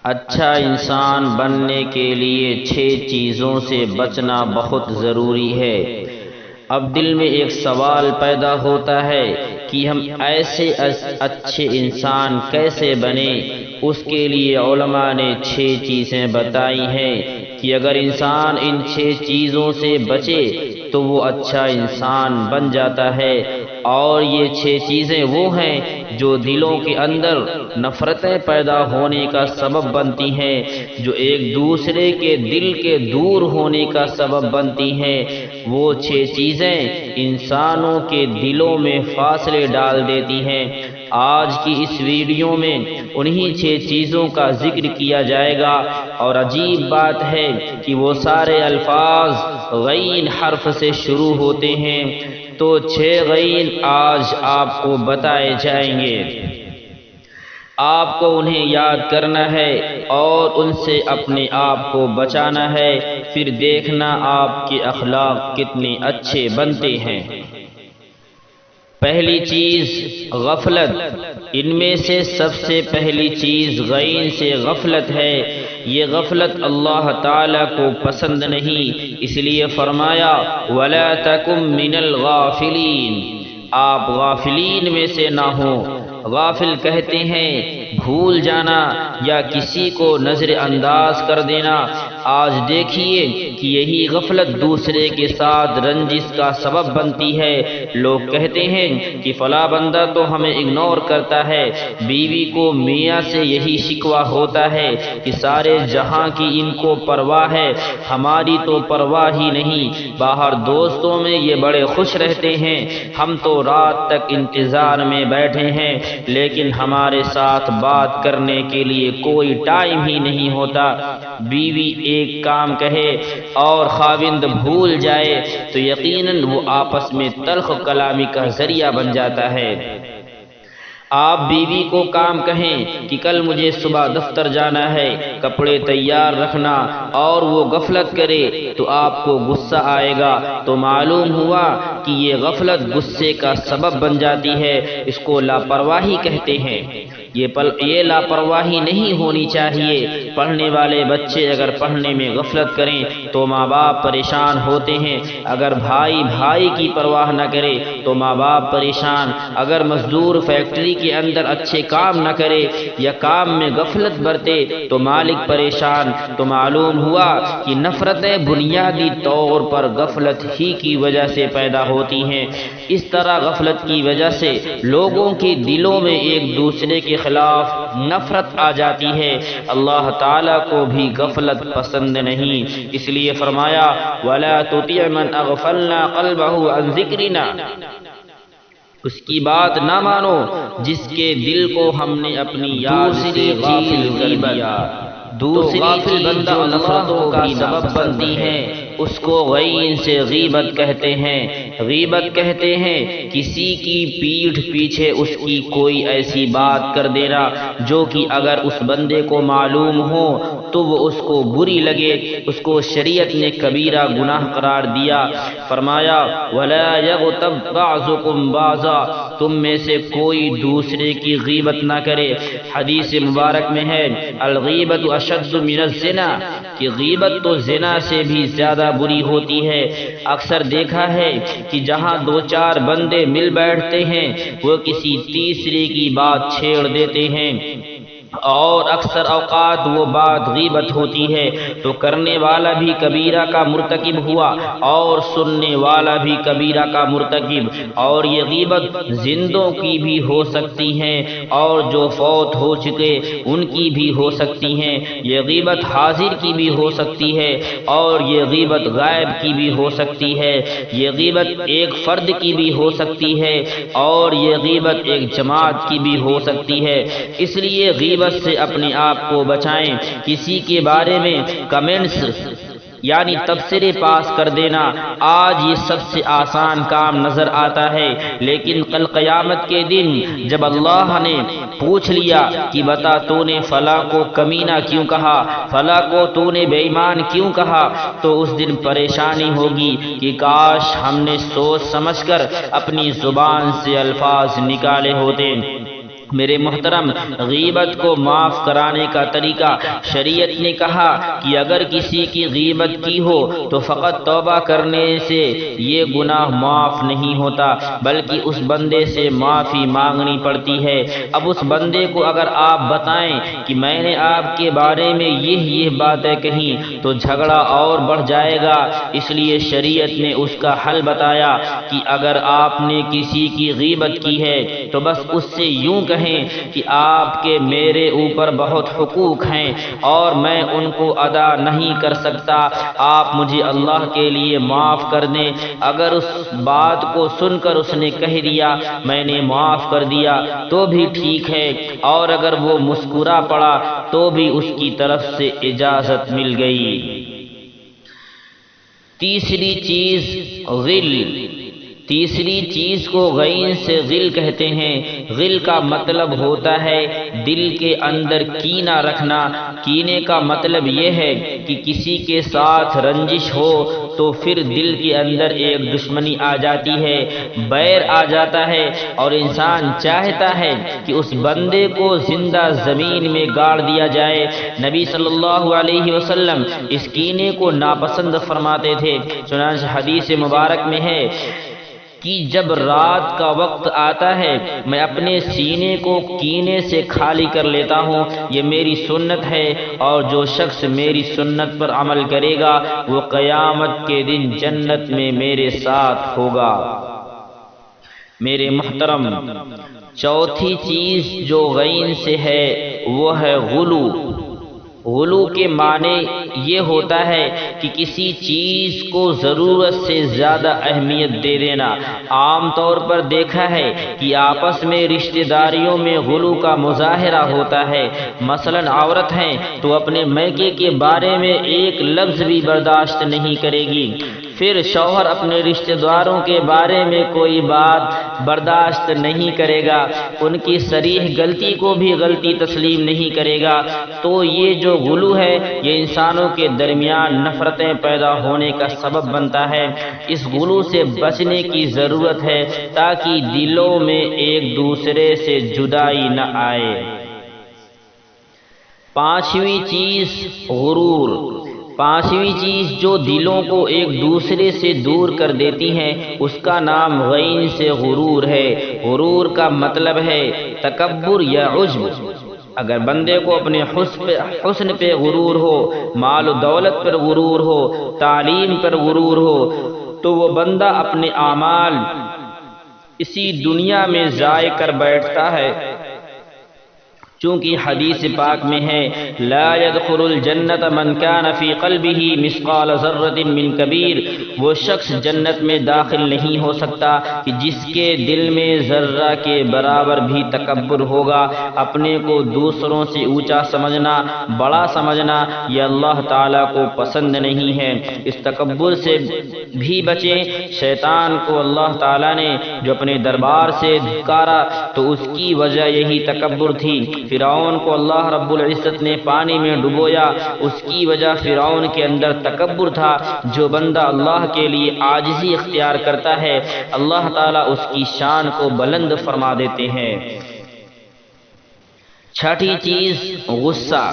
اچھا انسان بننے کے لیے 6 چیزوں سے بچنا بہت ضروری ہے۔ اب دل میں ایک سوال پیدا ہوتا ہے کہ ہم ایسے اچھے انسان کیسے بنیں؟ اس کے لیے علماء نے 6 چیزیں بتائی ہیں کہ اگر انسان ان 6 چیزوں سے بچے تو وہ اچھا انسان بن جاتا ہے۔ اور یہ 6 چیزیں وہ ہیں جو دلوں کے اندر نفرتیں پیدا ہونے کا سبب بنتی ہیں، جو ایک دوسرے کے دل کے دور ہونے کا سبب بنتی ہیں۔ وہ 6 چیزیں انسانوں کے دلوں میں فاصلے ڈال دیتی ہیں۔ آج کی اس ویڈیو میں انہی 6 چیزوں کا ذکر کیا جائے گا، اور عجیب بات ہے کہ وہ سارے الفاظ غین حرف سے شروع ہوتے ہیں۔ تو 6 غین آج آپ کو بتائے جائیں گے۔ آپ کو انہیں یاد کرنا ہے اور ان سے اپنے آپ کو بچانا ہے، پھر دیکھنا آپ کے اخلاق کتنے اچھے بنتے ہیں۔ پہلی چیز غفلت۔ ان میں سے سب سے پہلی چیز غین سے غفلت ہے۔ یہ غفلت اللہ تعالیٰ کو پسند نہیں، اس لیے فرمایا وَلَا تَكُن مِّنَ الْغَافِلِينَ، آپ غافلین میں سے نہ ہوں۔ غافل کہتے ہیں بھول جانا یا کسی کو نظر انداز کر دینا۔ آج دیکھیے کہ یہی غفلت دوسرے کے ساتھ رنجش کا سبب بنتی ہے۔ لوگ کہتے ہیں کہ فلاں بندہ تو ہمیں اگنور کرتا ہے، بیوی کو میاں سے یہی شکوہ ہوتا ہے کہ سارے جہاں کی ان کو پرواہ ہے، ہماری تو پرواہ ہی نہیں۔ باہر دوستوں میں یہ بڑے خوش رہتے ہیں، ہم تو رات تک انتظار میں بیٹھے ہیں، لیکن ہمارے ساتھ بات کرنے کے لیے کوئی ٹائم ہی نہیں ہوتا۔ بیوی ایک کام کہے اور خاوند بھول جائے تو یقیناً وہ آپس میں تلخ کلامی کا ذریعہ بن جاتا ہے۔ آپ بیوی کو کام کہیں کہ کل مجھے صبح دفتر جانا ہے، کپڑے تیار رکھنا، اور وہ غفلت کرے تو آپ کو غصہ آئے گا، تو معلوم ہوا کہ یہ غفلت غصے کا سبب بن جاتی ہے۔ اس کو لاپرواہی کہتے ہیں۔ یہ لاپرواہی نہیں ہونی چاہیے۔ پڑھنے والے بچے اگر پڑھنے میں غفلت کریں تو ماں باپ پریشان ہوتے ہیں۔ اگر بھائی کی پرواہ نہ کرے تو ماں باپ پریشان۔ اگر مزدور فیکٹری کے اندر اچھے کام نہ کرے یا کام میں غفلت برتے تو مالک پریشان۔ تو معلوم ہوا کہ نفرتیں بنیادی طور پر غفلت ہی کی وجہ سے پیدا ہوتی ہیں۔ اس طرح غفلت کی وجہ سے لوگوں کے دلوں میں ایک دوسرے کے خلاف نفرت آ جاتی ہے۔ اللہ تعالیٰ کو بھی غفلت پسند نہیں، اس لیے فرمایا وَلَا تُطِعْ مَنْ أَغْفَلْنَا قَلْبَهُ عَنْ ذِكْرِنَا، اس کی بات نہ مانو جس کے دل کو ہم نے اپنی یاد سے غافل کر دیا۔ دوسری غافل بندہ نفرتوں کا سبب بنتی ہے، اس کو غین سے غیبت کہتے ہیں۔ غیبت کہتے ہیں کسی کی پیٹھ پیچھے اس کی کوئی ایسی بات کر دینا جو کہ اگر اس بندے کو معلوم ہو تو وہ اس کو بری لگے۔ اس کو شریعت نے کبیرہ گناہ قرار دیا۔ فرمایا وَلَا يَغْتَبْ بَعْضُكُمْ بَعْضًا، تم میں سے کوئی دوسرے کی غیبت نہ کرے۔ حدیث مبارک میں ہے الغیبت اشد من الزنا، کہ غیبت تو زنا سے بھی زیادہ بری ہوتی ہے۔ اکثر دیکھا ہے کہ جہاں 2-4 بندے مل بیٹھتے ہیں وہ کسی تیسرے کی بات چھیڑ دیتے ہیں، اور اکثر اوقات وہ بات غیبت ہوتی ہے تو کرنے والا بھی کبیرہ کا مرتکب ہوا اور سننے والا بھی کبیرہ کا مرتکب۔ اور یہ غیبت زندوں کی بھی ہو سکتی ہیں اور جو فوت ہو چکے ان کی بھی ہو سکتی ہیں۔ یہ غیبت حاضر کی بھی ہو سکتی ہے اور یہ غیبت غائب کی بھی ہو سکتی ہے۔ یہ غیبت ایک فرد کی بھی ہو سکتی ہے اور یہ غیبت ایک جماعت کی بھی ہو سکتی ہے۔ اس لیے غیبت سے اپنے آپ کو بچائیں۔ کسی کے بارے میں کمنٹس یعنی تبصرے پاس کر دینا آج یہ سب سے آسان کام نظر آتا ہے، لیکن کل قیامت کے دن جب اللہ نے پوچھ لیا کہ بتا تو نے فلاں کو کمینہ کیوں کہا، فلاں کو تو نے بے ایمان کیوں کہا، تو اس دن پریشانی ہوگی کہ کاش ہم نے سوچ سمجھ کر اپنی زبان سے الفاظ نکالے ہوتے۔ میرے محترم، غیبت کو معاف کرانے کا طریقہ شریعت نے کہا کہ اگر کسی کی غیبت کی ہو تو فقط توبہ کرنے سے یہ گناہ معاف نہیں ہوتا، بلکہ اس بندے سے معافی مانگنی پڑتی ہے۔ اب اس بندے کو اگر آپ بتائیں کہ میں نے آپ کے بارے میں یہ باتیں کہیں تو جھگڑا اور بڑھ جائے گا، اس لیے شریعت نے اس کا حل بتایا کہ اگر آپ نے کسی کی غیبت کی ہے تو بس اس سے یوں کہیں کہ آپ کے میرے اوپر بہت حقوق ہیں اور میں ان کو ادا نہیں کر سکتا، آپ مجھے اللہ کے لیے معاف کر دیں۔ اگر اس بات کو سن کر اس نے کہہ دیا میں نے معاف کر دیا تو بھی ٹھیک ہے، اور اگر وہ مسکرا پڑا تو بھی اس کی طرف سے اجازت مل گئی۔ تیسری چیز غل۔ تیسری چیز کو غین سے غل کہتے ہیں۔ غل کا مطلب ہوتا ہے دل کے اندر کینہ رکھنا۔ کینے کا مطلب یہ ہے کہ کسی کے ساتھ رنجش ہو تو پھر دل کے اندر ایک دشمنی آ جاتی ہے، بیر آ جاتا ہے، اور انسان چاہتا ہے کہ اس بندے کو زندہ زمین میں گاڑ دیا جائے۔ نبی صلی اللہ علیہ وسلم اس کینے کو ناپسند فرماتے تھے، چنانچہ حدیث مبارک میں ہے کہ جب رات کا وقت آتا ہے میں اپنے سینے کو کینے سے خالی کر لیتا ہوں، یہ میری سنت ہے، اور جو شخص میری سنت پر عمل کرے گا وہ قیامت کے دن جنت میں میرے ساتھ ہوگا۔ میرے محترم، چوتھی چیز جو غین سے ہے وہ ہے غلو۔ غلو کے معنی یہ ہوتا ہے کہ کسی چیز کو ضرورت سے زیادہ اہمیت دے دینا۔ عام طور پر دیکھا ہے کہ آپس میں رشتہ داریوں میں غلو کا مظاہرہ ہوتا ہے۔ مثلا عورت ہیں تو اپنے میکے کے بارے میں ایک لفظ بھی برداشت نہیں کرے گی، پھر شوہر اپنے رشتہ داروں کے بارے میں کوئی بات برداشت نہیں کرے گا، ان کی صریح غلطی کو بھی غلطی تسلیم نہیں کرے گا۔ تو یہ جو غلو ہے یہ انسانوں کے درمیان نفرتیں پیدا ہونے کا سبب بنتا ہے۔ اس غلو سے بچنے کی ضرورت ہے تاکہ دلوں میں ایک دوسرے سے جدائی نہ آئے۔ پانچویں چیز غرور۔ پانچویں چیز جو دلوں کو ایک دوسرے سے دور کر دیتی ہے اس کا نام غین سے غرور ہے۔ غرور کا مطلب ہے تکبر یا عجب۔ اگر بندے کو اپنے حسن پہ غرور ہو، مال و دولت پر غرور ہو، تعلیم پر غرور ہو، تو وہ بندہ اپنے اعمال اسی دنیا میں ضائع کر بیٹھتا ہے، چونکہ حدیث پاک میں ہے لا يدخل الجنت من كان في قلبه مثقال ذرة من کبیر۔ وہ شخص جنت میں داخل نہیں ہو سکتا کہ جس کے دل میں ذرہ کے برابر بھی تکبر ہوگا۔ اپنے کو دوسروں سے اونچا سمجھنا، بڑا سمجھنا یہ اللہ تعالیٰ کو پسند نہیں ہے۔ اس تکبر سے بھی بچیں۔ شیطان کو اللہ تعالیٰ نے جو اپنے دربار سے دھکارا تو اس کی وجہ یہی تکبر تھی۔ فرعون کو اللہ رب العزت نے پانی میں ڈبویا، اس کی وجہ فرعون کے اندر تکبر تھا۔ جو بندہ اللہ کے لیے عاجزی اختیار کرتا ہے اللہ تعالیٰ اس کی شان کو بلند فرما دیتے ہیں۔ چھٹی چیز غصہ۔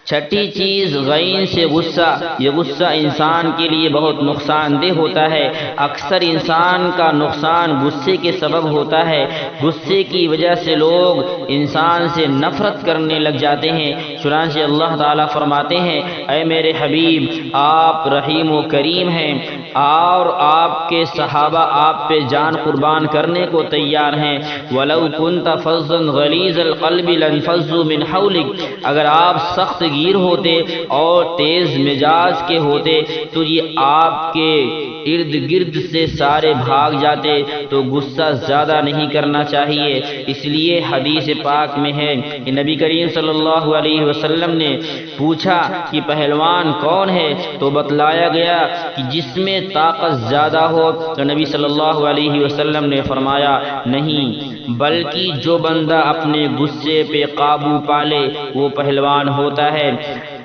چھٹی چیز غین سے غصہ۔ یہ غصہ انسان کے لیے بہت نقصان دہ ہوتا ہے۔ اکثر انسان کا نقصان غصے کے سبب ہوتا ہے۔ غصے کی وجہ سے لوگ انسان سے نفرت کرنے لگ جاتے ہیں، چنانچہ اللہ تعالیٰ فرماتے ہیں اے میرے حبیب آپ رحیم و کریم ہیں اور آپ کے صحابہ آپ پہ جان قربان کرنے کو تیار ہیں۔ وَلَوْ كُنْتَ فَظًّا غَلِيظَ الْقَلْبِ لَانفَضُّوا مِنْ حَوْلِكَ۔ اگر آپ سخت گیر ہوتے اور تیز مزاج کے ہوتے تو یہ آپ کے ارد گرد سے سارے بھاگ جاتے۔ تو غصہ زیادہ نہیں کرنا چاہیے۔ اس لیے حدیث پاک میں ہے کہ نبی کریم صلی اللہ علیہ وسلم نے پوچھا کہ پہلوان کون ہے تو بتلایا گیا کہ جس میں طاقت زیادہ ہو، تو نبی صلی اللہ علیہ وسلم نے فرمایا نہیں، بلکہ جو بندہ اپنے غصے پہ قابو پالے وہ پہلوان ہوتا ہے۔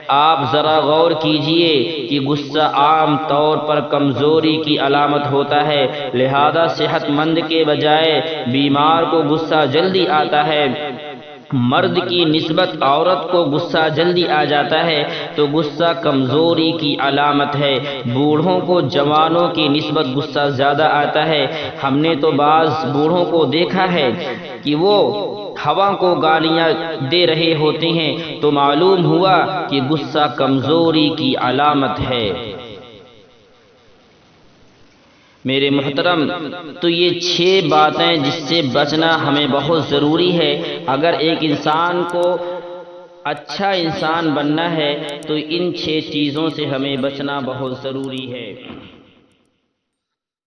آپ ذرا غور کیجئے کہ غصہ عام طور پر کمزوری کی علامت ہوتا ہے، لہذا صحت مند کے بجائے بیمار کو غصہ جلدی آتا ہے۔ مرد کی نسبت عورت کو غصہ جلدی آ جاتا ہے تو غصہ کمزوری کی علامت ہے۔ بوڑھوں کو جوانوں کی نسبت غصہ زیادہ آتا ہے۔ ہم نے تو بعض بوڑھوں کو دیکھا ہے کہ وہ ہوا کو گالیاں دے رہے ہوتے ہیں تو معلوم ہوا کہ غصہ کمزوری کی علامت ہے۔ میرے محترم، تو یہ 6 باتیں جس سے بچنا ہمیں بہت ضروری ہے۔ اگر ایک انسان کو اچھا انسان بننا ہے تو ان 6 چیزوں سے ہمیں بچنا بہت ضروری ہے۔